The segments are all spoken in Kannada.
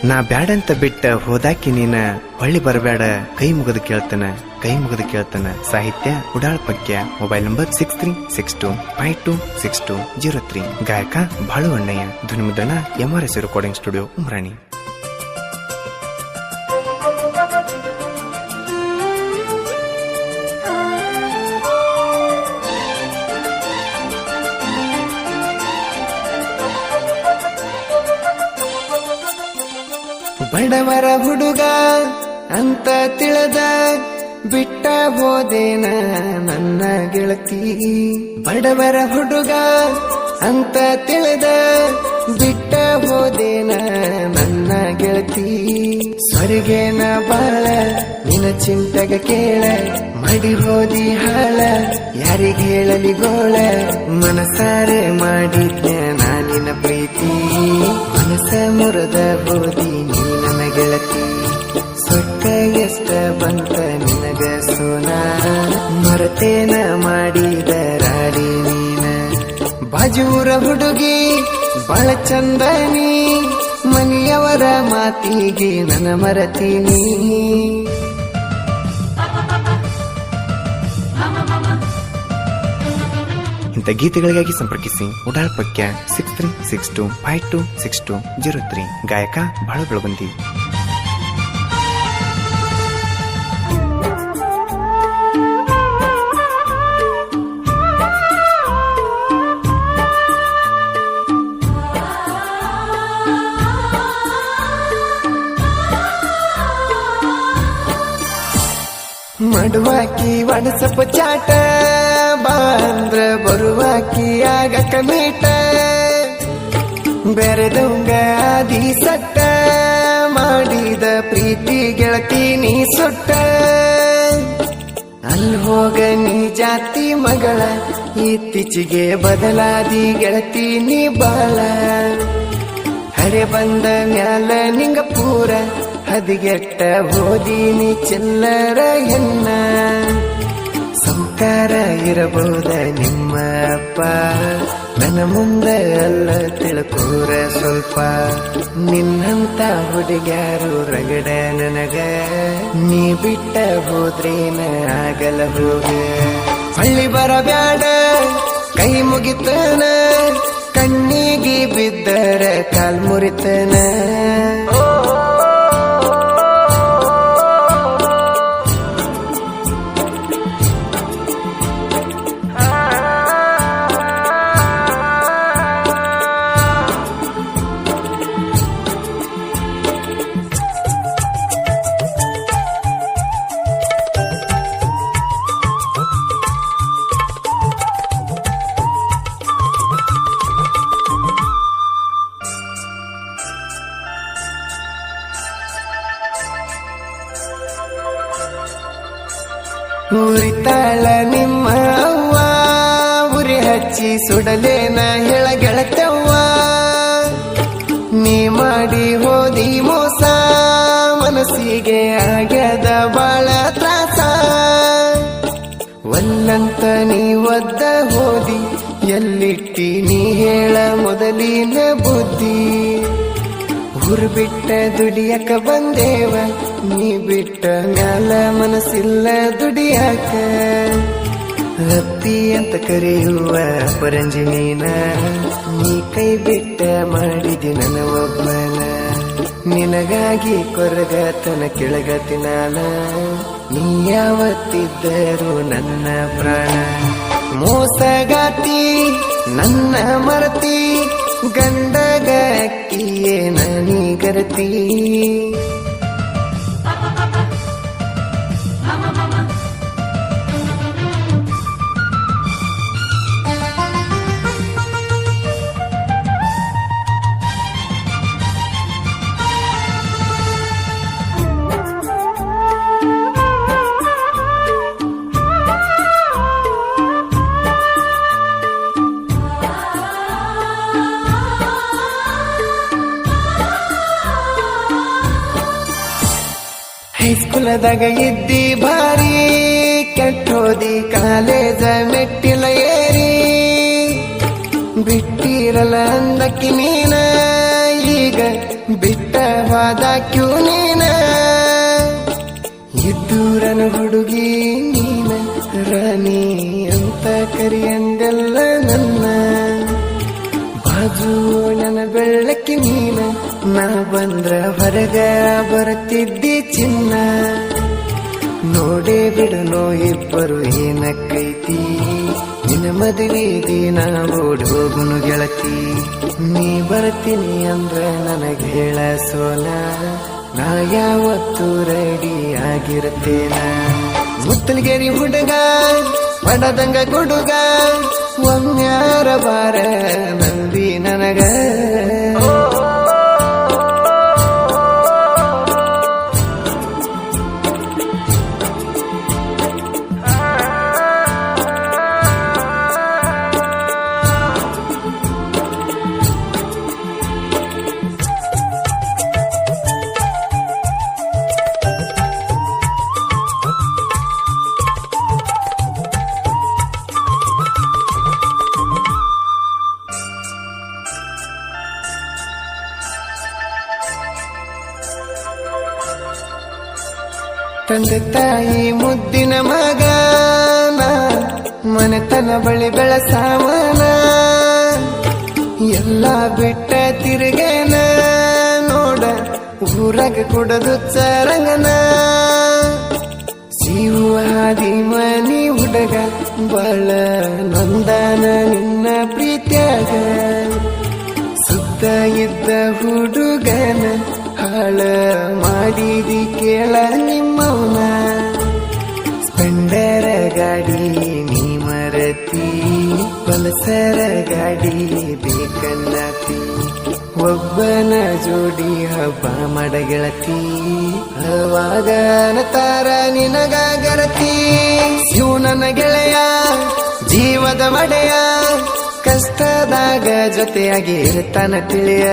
ನಾ ಬ್ಯಾಡಂತ ಬಿಟ್ಟ ಹೋದಾಕಿ ನೀನ ಹೊಳ್ಳಿ ಬರಬೇಡ ಕೈ ಮುಗಿದು ಕೇಳ್ತಾನ ಸಾಹಿತ್ಯ ಉಡಾಳ್ ಪಕ್ಯ ಮೊಬೈಲ್ ನಂಬರ್ 6362526203 ಗಾಯಕ ಬಾಳು ಅಣ್ಣಯ್ಯ ಧ್ವನಿಮುದ್ರಣ MRS ರೆಕಾರ್ಡಿಂಗ್ ಸ್ಟುಡಿಯೋ ಉಮ್ರಾಣಿ. ಬಡವರ ಹುಡುಗ ಅಂತ ತಿಳಿದ ಬಿಟ್ಟ ಹೋದೇನ ನನ್ನ ಗೆಳತಿ. ಬಡವರ ಹುಡುಗ ಅಂತ ತಿಳಿದ ಬಿಟ್ಟ ಹೋದೇನ ನನ್ನ ಗೆಳತಿ. ಸ್ವರ್ಗೇನ ಬಾಳ ನಿನ ಚಿಂತಗ ಕೇಳ ಮಡಿ ಹೋದಿ ಹಾಳ ಯಾರಿಗೆ ಹೇಳಲಿ ಗೋಳ. ಮನಸಾರೆ ಮಾಡಿದ್ನ ನಾನಿನ ಪ್ರೀತಿ ಮನಸ ಮುರದ ಬೋದಿ ನೀ ನನ್ನ ಗೆಳತಿ. ಸೊಕ್ಕ ಎಷ್ಟ ಬಂತ ನಿನಗ ಸೋನ ಮರತೇನ ಮಾಡಿದ ರಾಡಿ ನೀನ. ಬಾಜೂರ ಹುಡುಗಿ ಬಾಳ ಚಂದನಿ ಮನೆಯವರ ಮಾತಿಗೆ ನನ್ನ ಮರತೀನಿ. ಇಂಥ ಗೀತೆಗಳಿಗಾಗಿ ಸಂಪರ್ಕಿಸಿ ಉಡಾಳ್ ಪಕ್ಯ 6362526203 ಗಾಯಕ ಬಾಳು ಬೆಳಗುಂದಿ. ಮಡುವಾಕಿ ಒಣಸಪ್ಪ ಚಾಟ ಬಾಂದ್ರ ಬರುವಾಕಿ ಆಗ ಕಮೀಟ. ಬೆರೆದಂಗ ಆದಿ ಸಟ್ಟ ಮಾಡಿದ ಪ್ರೀತಿ ಗೆಳತಿ ನೀ ಸುಟ್ಟ. ಅಲ್ಲಿ ಹೋಗ ನೀ ಜಾತಿ ಮಗಳ ಇತ್ತೀಚಿಗೆ ಬದಲಾದಿ ಗೆಳತಿ ನೀ ಬಾಳ. ಹರೆ ಬಂದ ಮ್ಯಾಲ ನಿಂಗ ಪೂರ ಹದಿಗೆಟ್ಟ ಹೋದೀನಿ ಚಿಲ್ಲರ ಎನ್ನ. ಸಂಕಾರ ಇರಬಹುದ ನಿಮ್ಮ ಅಪ್ಪ ನನ್ನ ಮುಂದೆ ಅಲ್ಲ ತಿಳ್ಕೋರ ಸ್ವಲ್ಪ. ನಿನ್ನಂತ ಹುಡುಗ್ಯಾರು ರಗಡ ನನಗ ನೀ ಬಿಟ್ಟ ಹೋದ್ರೇನ ಆಗಲ್ಲ ಹೋಗ. ಹಳ್ಳಿ ಬರಬ್ಯಾಡ ಕೈ ಮುಗಿತನ ಕಣ್ಣಿಗೆ ಬಿದ್ದರ ಕಾಲ್ ಮುರಿತನ. ಉರಿತಾಳ ನಿಮ್ಮ ಅವ್ವ ಉರಿ ಹಚ್ಚಿ ಸುಡಲೇನ ಹೇಳ ಗೆಳತವ್ವ. ನೀ ಮಾಡಿ ಹೋದಿ ಮೋಸ ಮನಸ್ಸಿಗೆ ಆಗ್ಯದ ಬಾಳ ತ್ರಾಸ. ಒಲ್ಲಂತ ನೀ ಒದ್ದ ಹೋದಿ ಎಲ್ಲಿಟ್ಟಿ ನೀ ಹೇಳ ಮೊದಲಿನ ಬುದ್ಧಿ. ಊರು ಬಿಟ್ಟ ದುಡಿಯಕ ಬಂದೇವ ನೀ ಬಿಟ್ಟ ಮ್ಯಾಲ ಮನಸ್ಸಿಲ್ಲ ದುಡಿಯಾಕ. ರತ್ತಿ ಅಂತ ಕರೆಯುವ ಪರಂಜಿನೀನ ನೀ ಕೈ ಬಿಟ್ಟ ಮಾಡಿದಿ ನನ್ನ ಒಬ್ಬನ. ನಿನಗಾಗಿ ಕೊರಗತನ ಕೆಳಗತಿ ನಾನ ನೀ ಯಾವತ್ತಿದ್ದರು ನನ್ನ ಪ್ರಾಣ. ಮೋಸಗಾತಿ ನನ್ನ ಮರತಿ ಗಂಡಗ ಅಕ್ಕಿಯೇ ನನಗರತಿ. ಹೈಸ್ಕೂಲದಾಗ ಇದ್ದಿ ಭಾರಿ ಕೆಟ್ಟೋದಿ ಕಾಲೇಜ ಮೆಟ್ಟಿಲ ಏರಿ. ಬಿಟ್ಟಿರಲ್ಲ ಅಂದಕ್ಕಿ ನೀನ ಈಗ ಬಿಟ್ಟ ಹೋದ ಕ್ಯೂ ನೀನ ಇದ್ದೂರನ ಹುಡುಗಿ ನೀನ ರಾಣಿ ಅಂತ ಕರಿಯಂದೆಲ್ಲ ನನ್ನ ಬಾಜು ನನ್ನ ಬೆಳ್ಳಕ್ಕಿ ನೀನ ನಾ ಬಂದ್ರ ಹೊರಗ ಬರುತ್ತಿದ್ದಿ ಚಿನ್ನ ನೋಡೇ ಬಿಡನೋ ಇಬ್ಬರು ಏನಕ್ಕೈತಿ ನಿನ್ನ ಮದುವೆ ದಿನ ಓಡ್ ಹೋಗುನು ಗೆಳತಿ ನೀ ಬರ್ತೀನಿ ಅಂದ್ರ ನನಗೆ ಹೇಳ ಸೋನ ನಾ ಯಾವತ್ತು ರೆಡಿ ಆಗಿರುತ್ತೇನ ಮುತ್ತಲಗೇರಿ ಹುಡುಗ ಪಡದಂಗ ಗುಡುಗ ಒಮ್ಮ್ಯಾರ ಬಾರ ನಂದಿ ನನಗ ತಂದೆ ತಾಯಿ ಮುದ್ದಿನ ಮಗನ ಮನೆತನ ಬಳಿ ಬೆಳಸಾವನ ಎಲ್ಲ ಬಿಟ್ಟ ತಿರುಗೇನ ನೋಡ ಊರಾಗ ಕುಡದು ಚರಂಗನ ಜೀವ ಹಾದಿ ಮನಿ ಹುಡುಗ ಬಾಳ ನೊಂದಾನ ನಿನ್ನ ಪ್ರೀತ್ಯಾಗ ಸುತ್ತ ಇದ್ದ ಹುಡುಗನ ಹಾಳ ಮಾಡಿದಿ ಕೇಳ ನಿಮ್ಮವನ ಸ್ಪೆಂಡರ ಗಾಡಿ ನೀ ಮರತಿ ಪಲ್ಸರ ಗಾಡಿ ಬೇಕನ್ನತಿ ಒಬ್ಬನ ಜೋಡಿ ಹಬ್ಬ ಮಾಡಗೆಳತಿ ಅವಾಗ ತಾರ ನಿನಗ ಗರತಿ ಶಿವನನ ಗೆಳೆಯ ಜೀವದ ಒಡೆಯ ಕಷ್ಟದಾಗ ಜೊತೆಯಾಗಿ ಇರ್ತಾನ ತಿಳಿಯ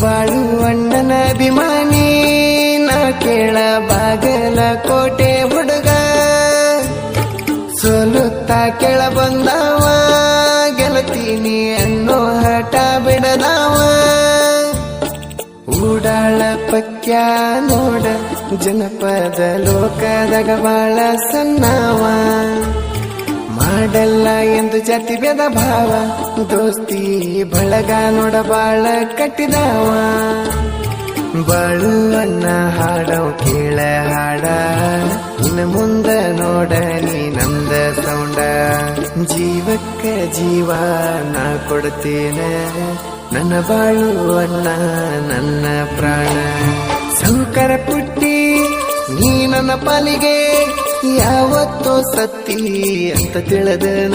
ಬಾಳು ಅಣ್ಣನ ಅಭಿಮಾನಿ ನಾ ಕೇಳ ಬಾಗಲ ಕೋಟೆ ಹುಡುಗ ಸೋಲುತ್ತಾ ಕೆಳ ಬಂದವ ಗೆಲತೀನಿ ಅನ್ನೋ ಹಠ ಬಿಡದವ ಊಡಾಳ ಪಕ್ಯ ನೋಡ ಜನಪದ ಲೋಕದಾಗ ಬಾಳ ಸಣ್ಣವ ಮಾಡಲ್ಲ ಎಂದು ಜಾತಿ ಭೇದ ಭಾವ ದೋಸ್ತಿ ಬಳಗ ನೋಡ ಬಾಳ ಕಟ್ಟಿದವ ಬಾಳು ಅನ್ನ ಹಾಡವ್ ಕೇಳ ಹಾಡ ಇನ್ನು ಮುಂದ ನೋಡ ನೀ ನಂದ ಸೌಂಡ ಜೀವಕ್ಕ ಜೀವ ನಾ ಕೊಡ್ತೇನೆ ನನ್ನ ಬಾಳು ಅನ್ನ ನನ್ನ ಪ್ರಾಣ ಸೌಕರ ಪುಟ್ಟಿ ನೀ ನನ್ನ ಪಾಲಿಗೆ ಯಾವತ್ತೋ ಸತ್ತಿ ಅಂತ ತಿಳಿದನ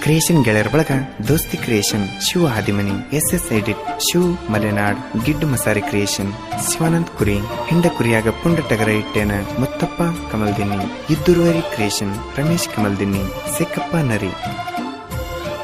ಕ್ರಿಯೇಷನ್ ಗೆಳೆಯರ ಬಳಗ ದೋಸ್ತಿ creation Shiva Hadimani SS edit Shiv Malnad ಗಿಡ್ಡು ಮಸಾರಿ ಕ್ರಿಯೇಷನ್ ಶಿವಾನಂದ್ ಕುರಿ ಹಿಂಡ ಕುರಿಯಾಗ ಪುಂಡ ಟಗರ ಇಟ್ಟೇನ ಮುತ್ತಪ್ಪ ಕಮಲ್ದಿನ್ನಿ ಇದ್ದುರುವರಿ ಕ್ರಿಯೇಷನ್ ರಮೇಶ್ ಕಮಲ್ದಿನ್ನಿ ಸೆಕ್ಕಪ್ಪ ನರಿ